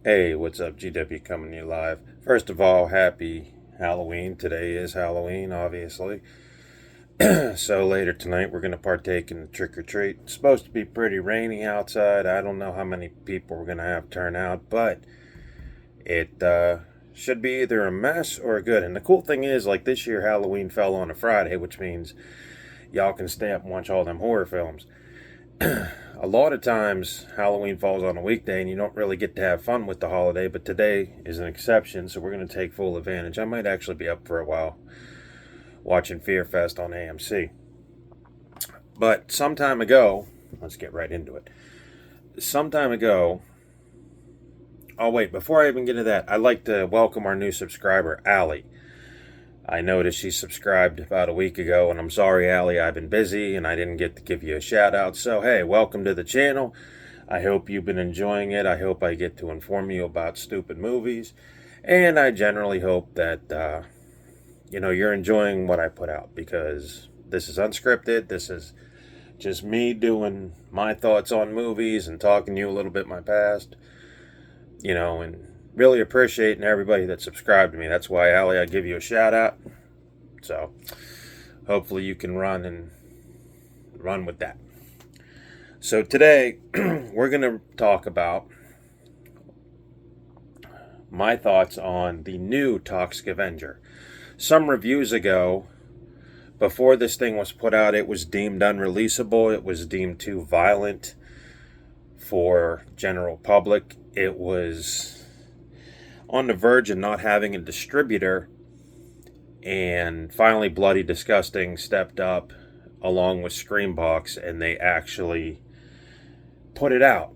Hey, what's up? GW coming to you live. First of all, happy Halloween. Today is Halloween, obviously. So later tonight, we're going to partake in the trick or treat. It's supposed to be pretty rainy outside. I don't know how many people we're going to have turn out, but it should be either a mess or a good. And the cool thing is, like this year, Halloween fell on a Friday, which means y'all can stay up and watch all them horror films. A lot of times Halloween falls on a weekday and you don't really get to have fun with the holiday, but today is an exception, so we're going to take full advantage. I might actually be up for a while watching Fear Fest on AMC. But some time ago, let's get right into it. Some time ago, oh wait, before I even get to that, I'd like to welcome our new subscriber, Allie. I noticed she subscribed about a week ago, and I'm sorry, Allie, I've been busy and I didn't get to give you a shout out. So, hey, welcome to the channel. I hope you've been enjoying it. I hope I get to inform you about stupid movies. And I generally hope that, you're enjoying what I put out, because this is unscripted. This is just me doing my thoughts on movies and talking to you a little bit my past, and really appreciating everybody that subscribed to me. That's why, Allie, I give you a shout out. So hopefully you can run with that. So today we're going to talk about my thoughts on the new Toxic Avenger. Some reviews ago, before this thing was put out, it was deemed unreleasable. It was deemed too violent for general public. It was on the verge of not having a distributor, and finally Bloody Disgusting stepped up along with Screambox, and they actually put it out.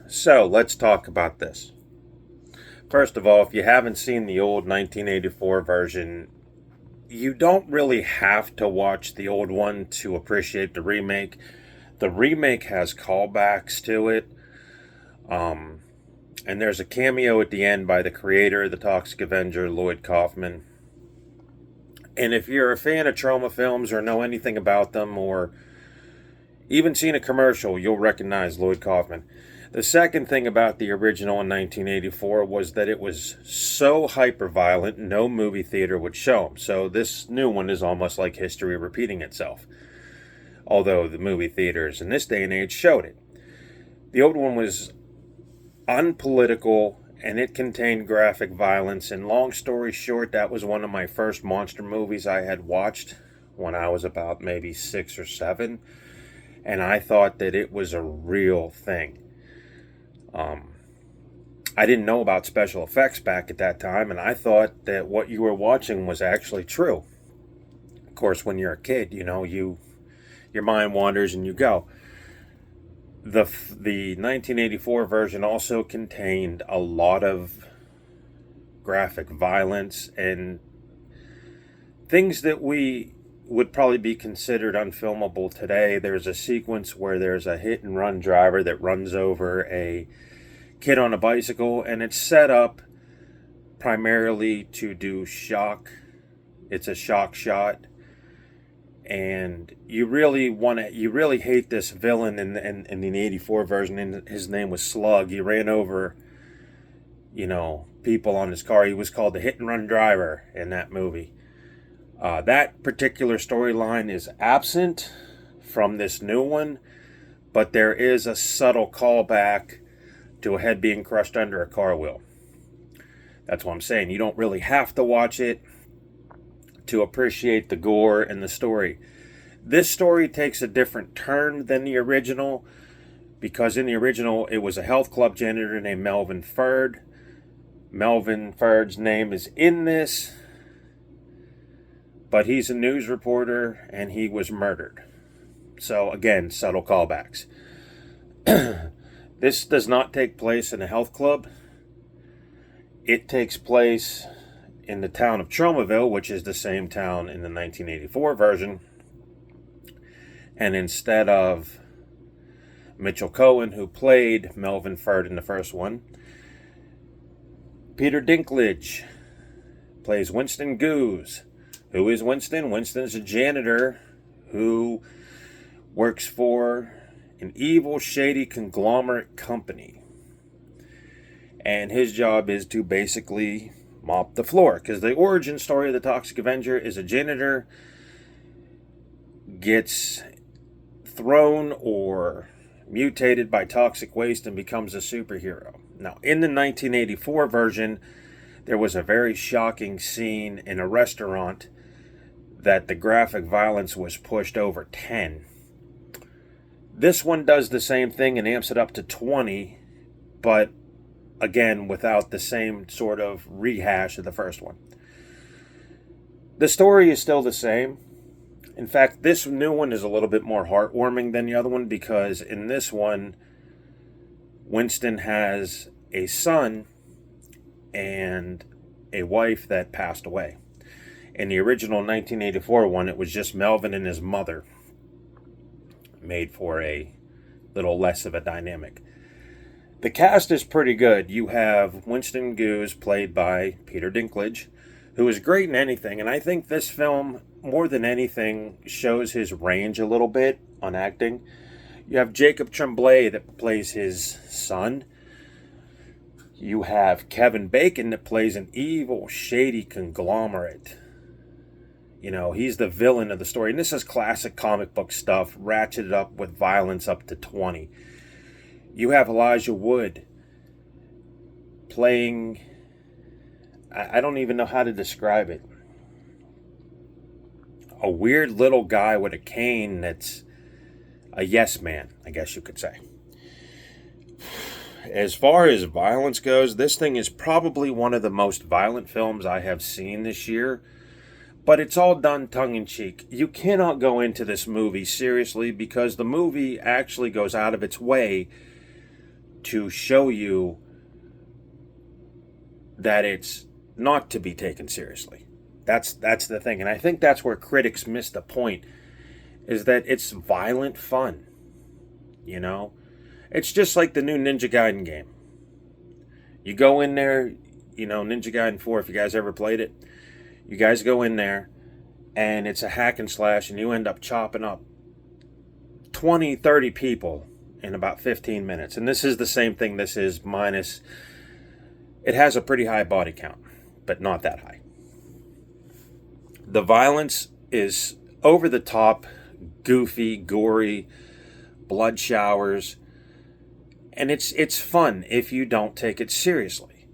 So let's talk about this. First of all, if you haven't seen the old 1984 version, you don't really have to watch the old one to appreciate the remake. The remake has callbacks to it. And there's a cameo at the end by the creator of the Toxic Avenger, Lloyd Kaufman. And if you're a fan of trauma films or know anything about them, or even seen a commercial, you'll recognize Lloyd Kaufman. The second thing about the original in 1984 was that it was so hyper-violent, no movie theater would show them. So this new one is almost like history repeating itself, although the movie theaters in this day and age showed it. The old one was unpolitical, and it contained graphic violence. And long story short, that was one of my first monster movies I had watched when I was about maybe 6 or 7, and I thought that it was a real thing. I didn't know about special effects back at that time, and I thought that what you were watching was actually true. Of course, when you're a kid, your mind wanders and you go. The 1984 version also contained a lot of graphic violence and things that we would probably be considered unfilmable today. There's a sequence where there's a hit and run driver that runs over a kid on a bicycle, and it's set up primarily to do shock. It's a shock shot. And you really hate this villain in the 84 version, and his name was Slug. He ran over, people on his car. He was called the hit and run driver in that movie. That particular storyline is absent from this new one, but there is a subtle callback to a head being crushed under a car wheel. That's what I'm saying. You don't really have to watch it to appreciate the gore and the story. This story takes a different turn than the original, because in the original it was a health club janitor named Melvin Ferd. Melvin Ferd's name is in this, but he's a news reporter and he was murdered. So again, subtle callbacks. This does not take place in a health club. It takes place in the town of Tromaville, which is the same town in the 1984 version. And instead of Mitchell Cohen, who played Melvin Ferd in the first one, Peter Dinklage plays Winston Goose. Who is Winston? Winston's a janitor who works for an evil, shady conglomerate company. and his job is to basically mop the floor, because the origin story of the Toxic Avenger is a janitor gets thrown or mutated by toxic waste and becomes a superhero. Now, in the 1984 version, there was a very shocking scene in a restaurant that the graphic violence was pushed over 10. This one does the same thing and amps it up to 20, but again, without the same sort of rehash of the first one. The story is still the same. In fact, this new one is a little bit more heartwarming than the other one, because in this one, Winston has a son and a wife that passed away. In the original 1984 one, it was just Melvin and his mother, made for a little less of a dynamic. The cast is pretty good. You have Winston Goose, played by Peter Dinklage, who is great in anything, and I think this film, more than anything, shows his range a little bit on acting. You have Jacob Tremblay that plays his son. You have Kevin Bacon that plays an evil, shady conglomerate. You know, he's the villain of the story. And this is classic comic book stuff, ratcheted up with violence up to 20. You have Elijah Wood playing, I don't even know how to describe it, a weird little guy with a cane that's a yes man, I guess you could say. As far as violence goes, this thing is probably one of the most violent films I have seen this year. But it's all done tongue-in-cheek. You cannot go into this movie seriously, because the movie actually goes out of its way to show you that it's not to be taken seriously. That's the thing. And I think that's where critics miss the point, is that it's violent fun. You know? It's just like the new Ninja Gaiden game. You go in there, you know, Ninja Gaiden 4, if you guys ever played it, you guys go in there, and it's a hack and slash, and you end up chopping up 20, 30 people in about 15 minutes. And this is the same thing. This is minus, it has a pretty high body count, but not that high. The violence is over the top, goofy, gory, blood showers, and it's fun if you don't take it seriously.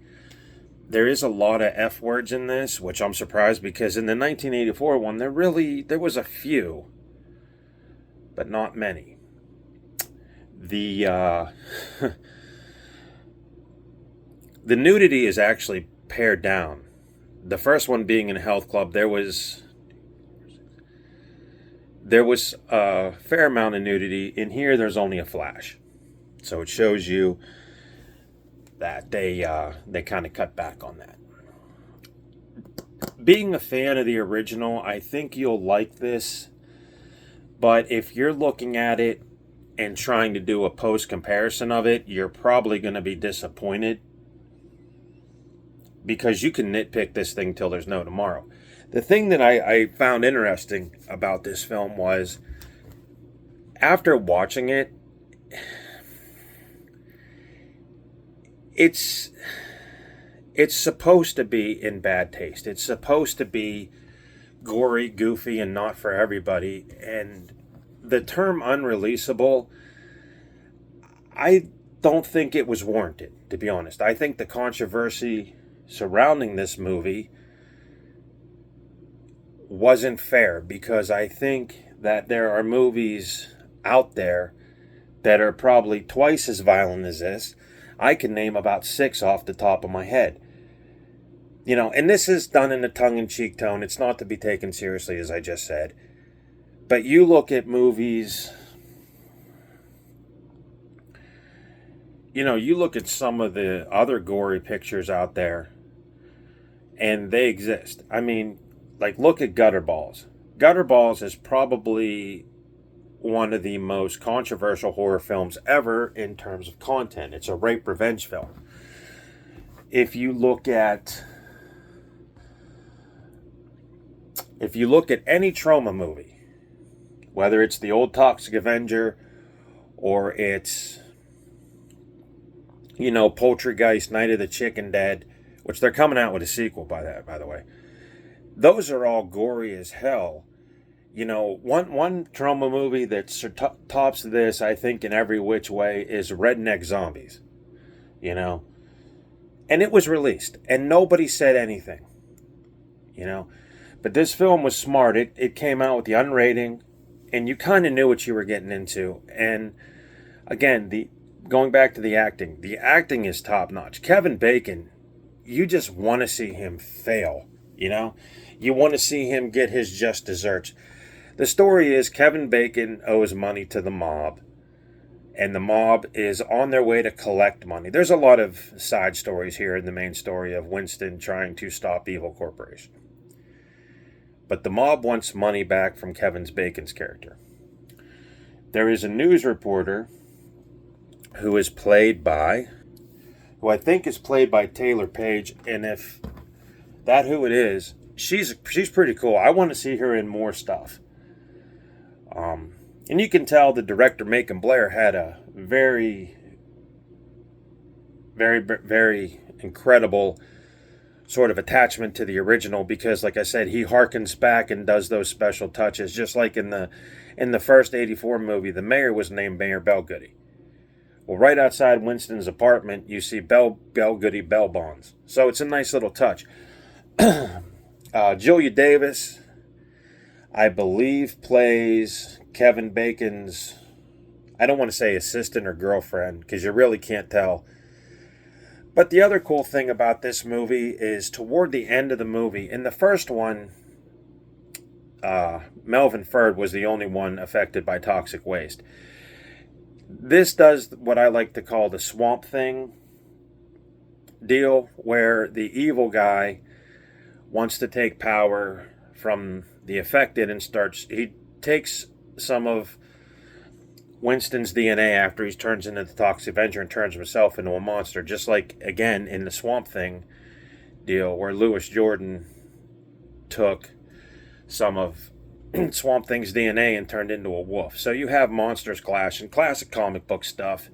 There is a lot of F words in this, which I'm surprised, because in the 1984 one, there was a few, but not many. The the nudity is actually pared down. The first one being in a health club, there was a fair amount of nudity. In here, there's only a flash. So it shows you that they kind of cut back on that. Being a fan of the original, I think you'll like this. But if you're looking at it and trying to do a post comparison of it, you're probably going to be disappointed, because you can nitpick this thing till there's no tomorrow. The thing that I found interesting about this film was, after watching it, it's supposed to be in bad taste. It's supposed to be gory, goofy, and not for everybody. And the term unreleasable, I don't think it was warranted, to be honest. I think the controversy surrounding this movie wasn't fair, because I think that there are movies out there that are probably twice as violent as this. I can name about 6 off the top of my head. You know, and this is done in a tongue-in-cheek tone. It's not to be taken seriously, as I just said. But you look at movies, you know, you look at some of the other gory pictures out there, and they exist. I mean, like, look at Gutterballs. Gutterballs is probably one of the most controversial horror films ever in terms of content. It's a rape revenge film. If you look at any trauma movie, whether it's the old Toxic Avenger or it's, Poultrygeist, Night of the Chicken Dead, which they're coming out with a sequel by the way. Those are all gory as hell. One trauma movie that tops this, I think, in every which way is Redneck Zombies. And it was released, and nobody said anything. But this film was smart. It came out with the unrating, and you kind of knew what you were getting into. And again, going back to the acting is top notch. Kevin Bacon, you just want to see him fail. You want to see him get his just desserts. The story is Kevin Bacon owes money to the mob, and the mob is on their way to collect money. There's a lot of side stories here in the main story of Winston trying to stop evil corporation. But the mob wants money back from Kevin Bacon's character. There is a news reporter who I think is played by Taylor Page, and if that who it is, she's pretty cool. I want to see her in more stuff. And you can tell the director, Macon Blair, had a very, very, very incredible sort of attachment to the original because, like I said, he harkens back and does those special touches. Just like in the first 84 movie, the mayor was named Mayor Bellgoody. Well, right outside Winston's apartment, you see Bellgoody Bell Bonds. So it's a nice little touch. Julia Davis, I believe, plays Kevin Bacon's, I don't want to say assistant or girlfriend, because you really can't tell. But the other cool thing about this movie is toward the end of the movie, in the first one, Melvin Ferd was the only one affected by toxic waste. This does what I like to call the Swamp Thing deal, where the evil guy wants to take power from the affected and he takes some of Winston's DNA after he turns into the Toxic Avenger and turns himself into a monster, just like, again, in the Swamp Thing deal, where Lewis Jordan took some of Swamp Thing's DNA and turned into a wolf. So you have monsters clash and classic comic book stuff.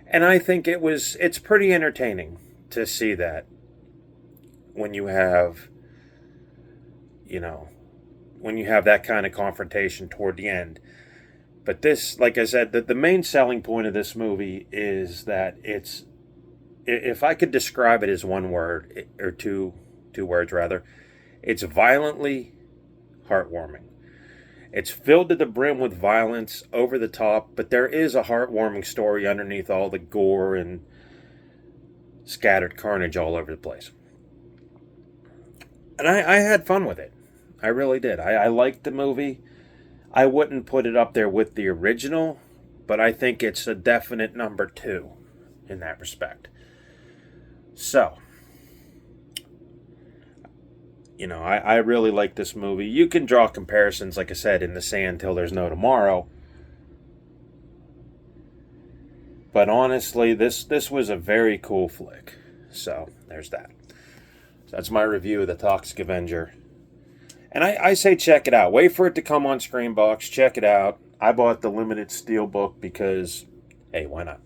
And I think it's pretty entertaining to see that when you have that kind of confrontation toward the end. But this, like I said, the main selling point of this movie is that if I could describe it as one word, or two words rather, it's violently heartwarming. It's filled to the brim with violence, over the top, but there is a heartwarming story underneath all the gore and scattered carnage all over the place. And I had fun with it. I really did. I liked the movie. I wouldn't put it up there with the original, but I think it's a definite number 2 in that respect. So, I really like this movie. You can draw comparisons, like I said, in the sand till there's no tomorrow. But honestly, this was a very cool flick. So, there's that. So that's my review of The Toxic Avenger. And I say check it out. Wait for it to come on Screenbox. Check it out. I bought the limited steelbook because, hey, why not?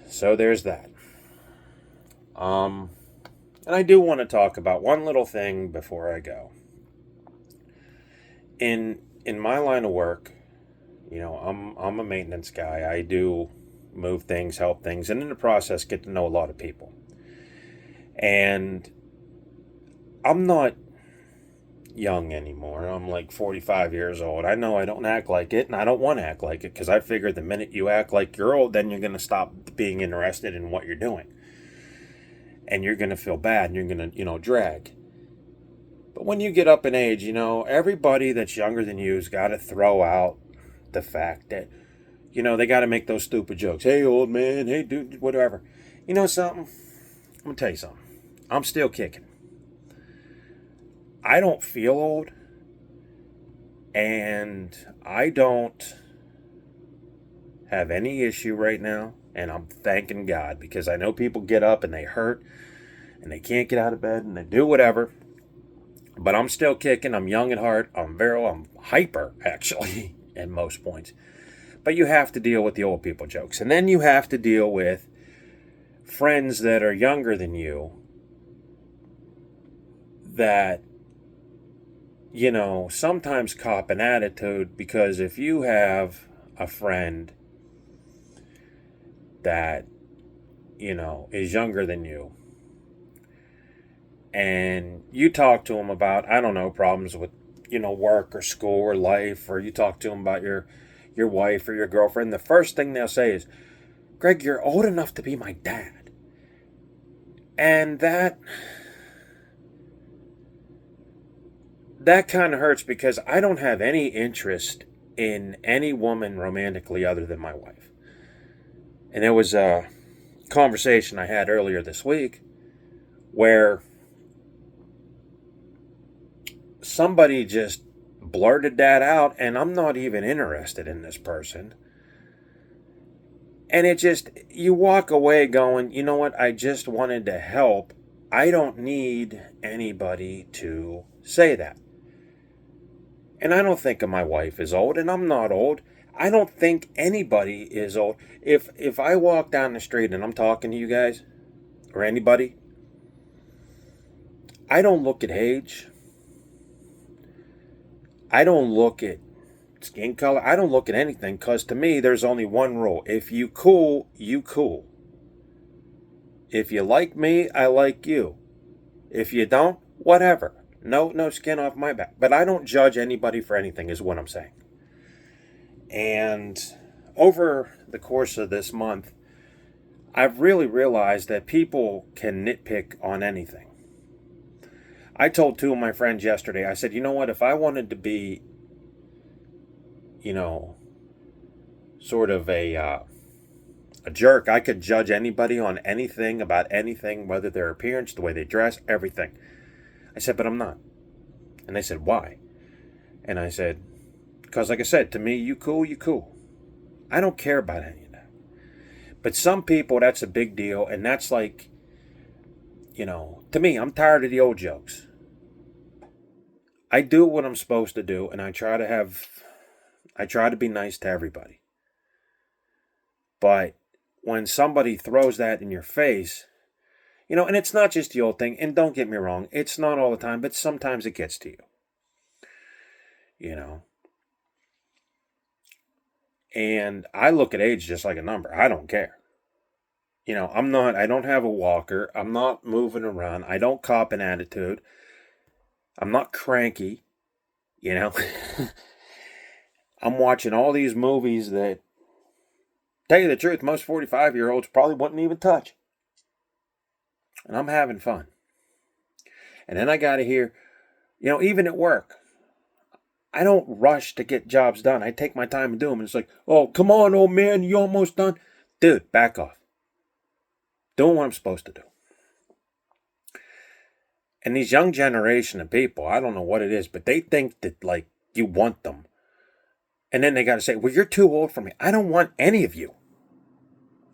So there's that. And I do want to talk about one little thing before I go. In my line of work, I'm a maintenance guy. I do move things, help things, and in the process get to know a lot of people. And I'm not young anymore. I'm like 45 years old. I know I don't act like it, and I don't want to act like it, because I figure the minute you act like you're old, then you're going to stop being interested in what you're doing. And you're going to feel bad, and you're going to, drag. But when you get up in age, everybody that's younger than you's got to throw out the fact that, they got to make those stupid jokes. Hey, old man. Hey, dude, whatever. You know something? I'm going to tell you something. I'm still kicking. I don't feel old, and I don't have any issue right now, and I'm thanking God, because I know people get up and they hurt and they can't get out of bed and they do whatever, but I'm still kicking. I'm young at heart. I'm hyper, actually, at most points. But you have to deal with the old people jokes. And then you have to deal with friends that are younger than you that, sometimes cop an attitude, because if you have a friend that, is younger than you, and you talk to them about, I don't know, problems with, work or school or life, or you talk to them about your wife or your girlfriend, the first thing they'll say is, Greg, you're old enough to be my dad. And that kind of hurts, because I don't have any interest in any woman romantically other than my wife. And there was a conversation I had earlier this week where somebody just blurted that out, and I'm not even interested in this person. And you walk away going, you know what, I just wanted to help. I don't need anybody to say that. And I don't think of my wife as old, and I'm not old. I don't think anybody is old. If I walk down the street and I'm talking to you guys, or anybody, I don't look at age. I don't look at skin color. I don't look at anything, because to me, there's only one rule. If you cool, you cool. If you like me, I like you. If you don't, whatever. No skin off my back. But I don't judge anybody for anything, is what I'm saying. And over the course of this month, I've really realized that people can nitpick on anything. I told two of my friends yesterday, I said, you know what, if I wanted to be, sort of a jerk, I could judge anybody on anything, about anything, whether their appearance, the way they dress, everything. I said, but I'm not. And they said, why? And I said, because like I said, to me, you cool, you cool. I don't care about any of that. But some people, that's a big deal. And that's like, to me, I'm tired of the old jokes. I do what I'm supposed to do, and I try to be nice to everybody. But when somebody throws that in your face, and it's not just the old thing, and don't get me wrong, it's not all the time, but sometimes it gets to you. And I look at age just like a number. I don't care. I don't have a walker. I'm not moving around. I don't cop an attitude. I'm not cranky. I'm watching all these movies that, tell you the truth, most 45-year-olds probably wouldn't even touch. And I'm having fun. And then I got to hear, even at work, I don't rush to get jobs done. I take my time and do them. And it's like, oh, come on, old man, you almost done. Dude, back off. Doing what I'm supposed to do. And these young generation of people, I don't know what it is, but they think that, like, you want them. And then they got to say, well, you're too old for me. I don't want any of you.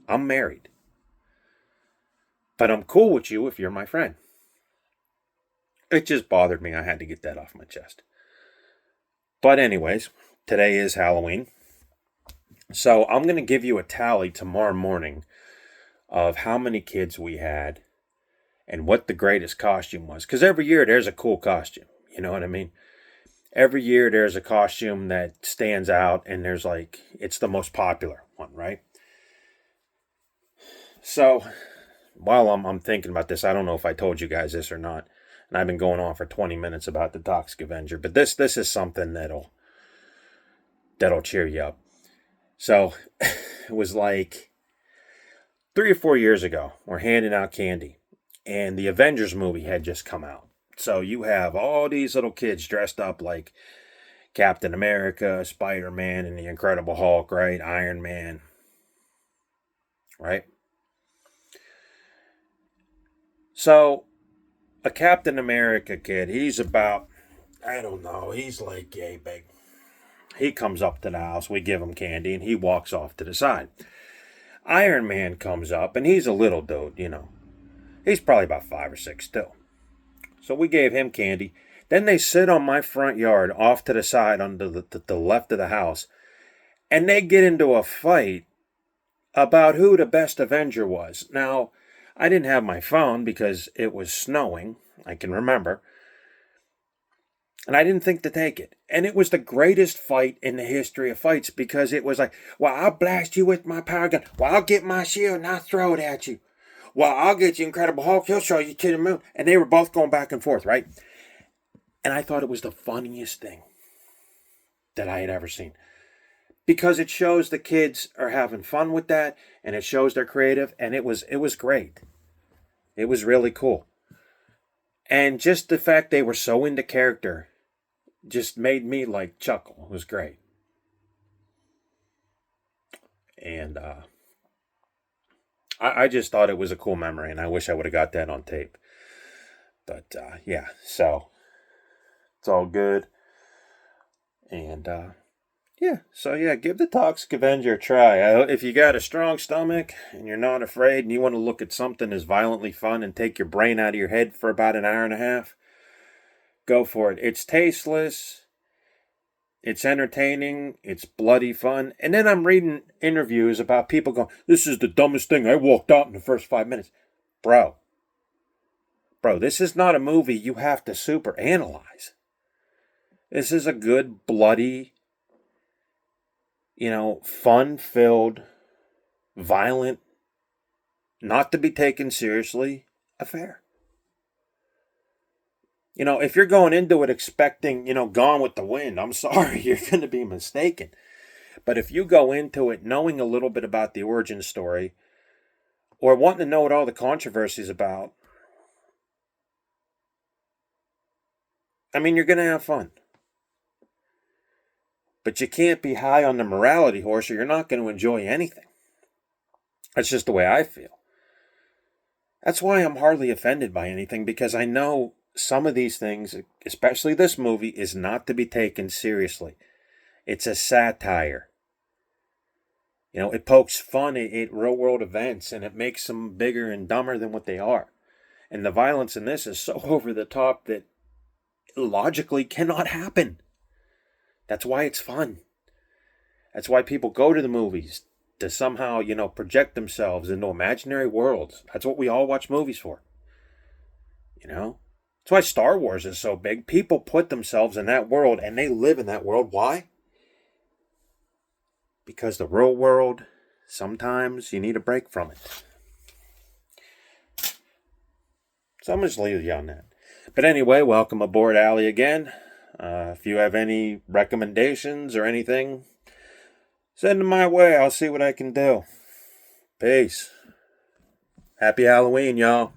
I'm married. But I'm cool with you if you're my friend. It just bothered me. I had to get that off my chest. But anyways, today is Halloween. So I'm going to give you a tally tomorrow morning of how many kids we had and what the greatest costume was. Because every year there's a cool costume. You know what I mean? Every year there's a costume that stands out, and there's like, it's the most popular one, right? So while I'm thinking about this, I don't know if I told you guys this or not, and I've been going on for 20 minutes about the Toxic Avenger, but this is something that'll cheer you up. So it was like 3 or 4 years ago, we're handing out candy, and the Avengers movie had just come out. So you have all these little kids dressed up like Captain America, Spider-Man, and the Incredible Hulk, right? Iron Man, right? So a Captain America kid, he's about, I don't know, he's like yay big. He comes up to the house, we give him candy, and he walks off to the side. Iron Man comes up, and he's a little dude, He's probably about 5 or 6 still. So we gave him candy. Then they sit on my front yard off to the side on the left of the house. And they get into a fight about who the best Avenger was. Now, I didn't have my phone because it was snowing, I can remember. And I didn't think to take it. And it was the greatest fight in the history of fights because it was like, well, I'll blast you with my power gun. Well, I'll get my shield and I'll throw it at you. Well, I'll get you Incredible Hulk. He'll show you to the moon. And they were both going back and forth, right? And I thought it was the funniest thing that I had ever seen. Because it shows the kids are having fun with that, and it shows they're creative, and it was great. It was really cool. And just the fact they were so into character just made me like chuckle. It was great. And I just thought it was a cool memory, and I wish I would have got that on tape. But yeah, so it's all good. And yeah, give the Toxic Avenger a try. If you got a strong stomach and you're not afraid and you want to look at something as violently fun and take your brain out of your head for about an hour and a half, go for it. It's tasteless. It's entertaining. It's bloody fun. And then I'm reading interviews about people going, this is the dumbest thing. I walked out in the first 5 minutes. Bro, this is not a movie you have to super analyze. This is a good, bloody, fun-filled, violent, not to be taken seriously affair. If you're going into it expecting, Gone with the Wind, I'm sorry, you're going to be mistaken. But if you go into it knowing a little bit about the origin story, or wanting to know what all the controversy is about, you're going to have fun. But you can't be high on the morality horse or you're not going to enjoy anything. That's just the way I feel. That's why I'm hardly offended by anything, because I know some of these things, especially this movie, is not to be taken seriously. It's a satire. It pokes fun at real-world events, and it makes them bigger and dumber than what they are. And the violence in this is so over the top that it logically cannot happen. That's why it's fun. That's why people go to the movies, to somehow, project themselves into imaginary worlds. That's what we all watch movies for. That's why Star Wars is so big. People put themselves in that world and they live in that world. Why? Because the real world, sometimes you need a break from it. So I'm just leaving you on that. But anyway, welcome aboard, Allie, again. If you have any recommendations or anything, send them my way. I'll see what I can do. Peace. Happy Halloween, y'all.